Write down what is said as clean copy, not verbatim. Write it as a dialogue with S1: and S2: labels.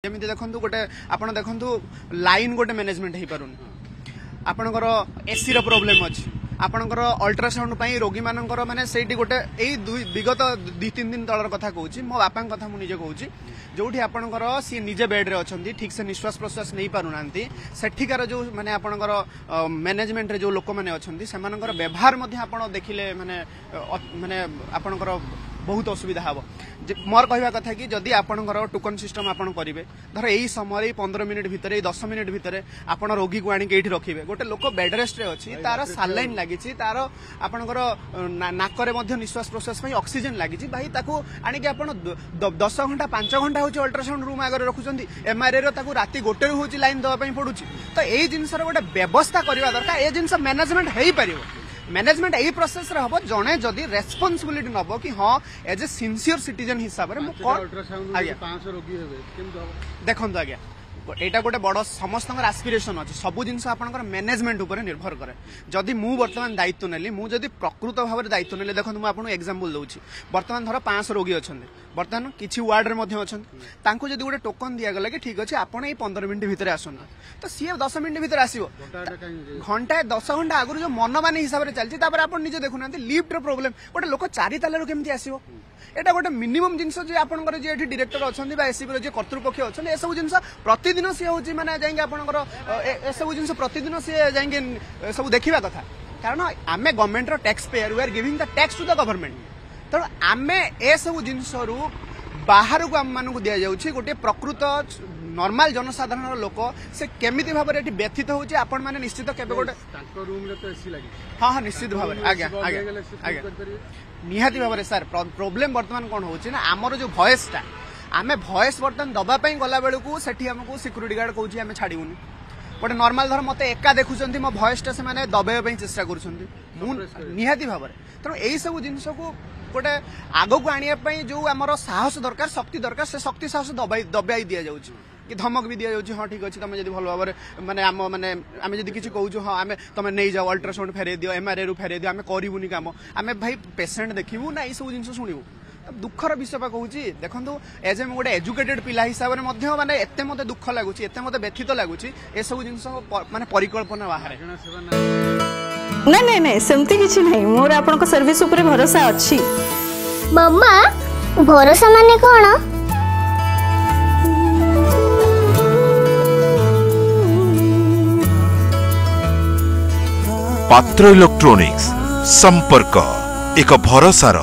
S1: जमी देखु गोटे आप देखु लाइन गोटे मैनेजमेंट हो पार आपणकर एसी रो प्रॉब्लम अच्छी आपणकर अल्ट्रासाउंड रोगी मानकर माने सेठी गोटे विगत 2-3 दिन तलर कथा कहूँ मो बापा कथा मुझे कहूँ जो आपणकर सी निजे बेड रे अच्छा ठीक से निश्वास प्रश्वास नहीं पारना सेठिकार जो माने आपणकर मैनेजमेंट रे जो लोक मैंने अच्छा से व्यवहार आप देखिले माने माने आपणकर बहुत असुविधा हम मोर कहवा कथा कि जदि आपणकर टोकन सिस्टम आपन करेंगे धर यही समय 15 मिनिट भितर 10 मिनिट भितर आपण रोगी को आनिक एठी रखिबे गोटे लोक बेड रेस्ट रे अछि तार सालाइन लागिछि तार आपणकर नाकरे मध्य निश्वास प्रश्वास पई ऑक्सीजन लागिछि भाई ताको आनिक आपण 10 घंटा 5 घंटा होछि अल्ट्रासाउंड रूम आगे रखुचंदी एमआरआई रो ताको राती गोटे होछि लाइन दवा पई पडुछि तो एई जिंसर गोटे व्यवस्था करबा दरकार ए जिंस मैनेजमेंट हेई परिबो मैनेजमेंट यही प्रोसेस रे हबो जणे जदी रेस्पोंसिबिलिटी नबो कि हां एज ए सिंसियर सिटीजन हिसाब रे
S2: अल्ट्रासाउंड रोगी हेबे केम
S1: देखंत आज्ञा एटा गोटे बड़ समस्त आस्पिरेशन अच्छे सब जिन आपंकर मैनेजमेंट उपर निर्भर करे जदि मु वर्तमान दायित्व नेली मु जदि प्रकृत भाव में दायित्व नेली देखो मुझे एग्जांपल दूसरी वर्तमान धर 500 रोगी अच्छा बर्तमान किसी वार्ड में अच्छा जदि गोटे टोकन दिगला कि ठीक अच्छे आपड़ ये 15 मिनट भितर आसन तो सी 10 मिनट भितर आसो घंटा 10 घंटा आगुरी जो मनमानी हिसाब से चलती आप निजे देखुना लिफ्ट प्रोब्लेम गोटे लोक 4 तालू केमती आसो एटा गोटे मिनिमम जिनस जो आपंकर जे डायरेक्टर अच्छा एसीबी जो कर्तृपक्ष अच्छा ए सब जिन प्रतिदिन सी हूँ मैंने जाएंगे आपंकर ए सब जिन प्रतिदिन सी जाएंगे सब देखा कथा कारण आम government tax payer we are giving the tax to the government तेणु आम ए सब जिनस बाहर को आम मानक दि जाऊँगी गोटे प्रकृत नॉर्मल जनसाधारण लोक से केमिति भाव में व्यथित होची आपण माने निश्चित केबे गोटे
S2: रूम रे तो एसी लागी
S1: हां हां निश्चित भाव में आज्ञा आज्ञा निहाती भाव में सर प्रॉब्लम वर्तमान कौन होची ना आमर जो वॉइस टा आमे वॉइस वर्तमान दबा पई गला बेलू को सेठी हमको सिक्यूरिटी गार्ड कहूची आमे छाड़ीबुनी गोटे नॉर्मल धर मते एका देखुचंती मो वॉइस टा से माने दबाइबा पई चेष्टा करूचंती निहाती भाव में तेणु एई सब जिंस को गोटे आगो को आनिया पई जो आमर साहस दरकार शक्ति दरकार से शक्ति साहस दबाई दिया जाउची कि धमक भी दि जाऊँ हाँ ठीक अच्छे तुम जब भल भाव में आम मैंने आम जब किसी कहूँ हाँ आम तुम नहीं जाओ अल्ट्रासाउंड फेरे दियो एमआरआई रू फेरे दियो आम करूनी कम आम भाई पेसेंट देखू ना सब जिन शुणु दुखर विषय कहूँ देखो एज ए गोटे एजुकेटेड पिला हिसाब से माने एते मते दुख लगुच एते मते व्यथित लगुच ए सब जिन माने परिकल्पना बाहर
S3: नहीं नहीं नहीं सेमती किछि नहीं मोर आपन को सर्विस ऊपर भरोसा अछि
S4: मम्मा भरोसा माने कोन
S5: पात्र इलेक्ट्रॉनिक्स संपर्क एक भरोसार